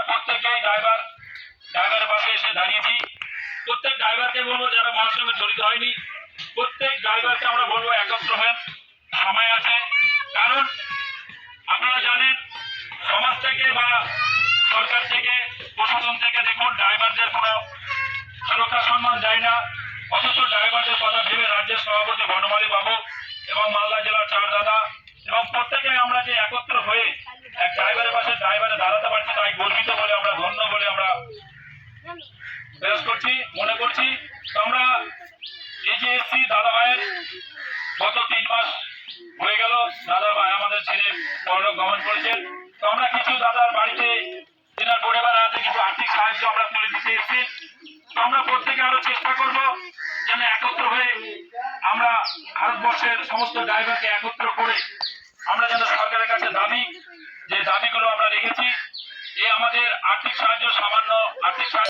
আমরা প্রত্যেকেই ড্রাইভারের পাশে এসে দাঁড়িয়েছি। প্রত্যেক ড্রাইভারকে বলবো যারা মহাসড়কে জড়িত হয়নি, প্রত্যেক ড্রাইভারকে আমরা বলবো একত্র হয়ে, সময় আছে। কারণ আপনারা জানেন সমাজ থেকে বা সরকার থেকে, প্রশাসন থেকে দেখুন ড্রাইভারদের কোনো সুরক্ষা সম্মান দেয় না, অথচ ড্রাইভারদের কথা ভেবে রাজ্যের সভাপতি বনমালী বাবু এবং মালদা জেলার চার দাদা এবং প্রত্যেকে আমরা যে একত্র হয়ে এক ড্রাইভারের পাশে ড্রাইভারে দাঁড়াতে পারছি, তাই গর্বিত বলে আমরা, ধন্য বলে আমরা প্রয়াস করছি, মনে করছি। তো আমরা এই যে এসছি দাদা ভাইয়ের গত 3 মাস হয়ে গেল, দাদা ভাই আমাদের ছেড়ে পরলোক গমন করেছেন। তো আমরা কিছু দাদার বাড়িতে তেনার পরিবারের হাতে কিছু আর্থিক সাহায্য আমরা তুলে দিতে এসেছি। তো আমরা প্রত্যেকে আরো চেষ্টা করব যেন একত্র হয়ে আমরা ভারতবর্ষের সমস্ত ড্রাইভারকে একত্র করে আমরা যেন সরকারের কাছে দাবিগুলো আমরা রেখেছি। এই আমাদের আর্থিক সাহায্য সামান্য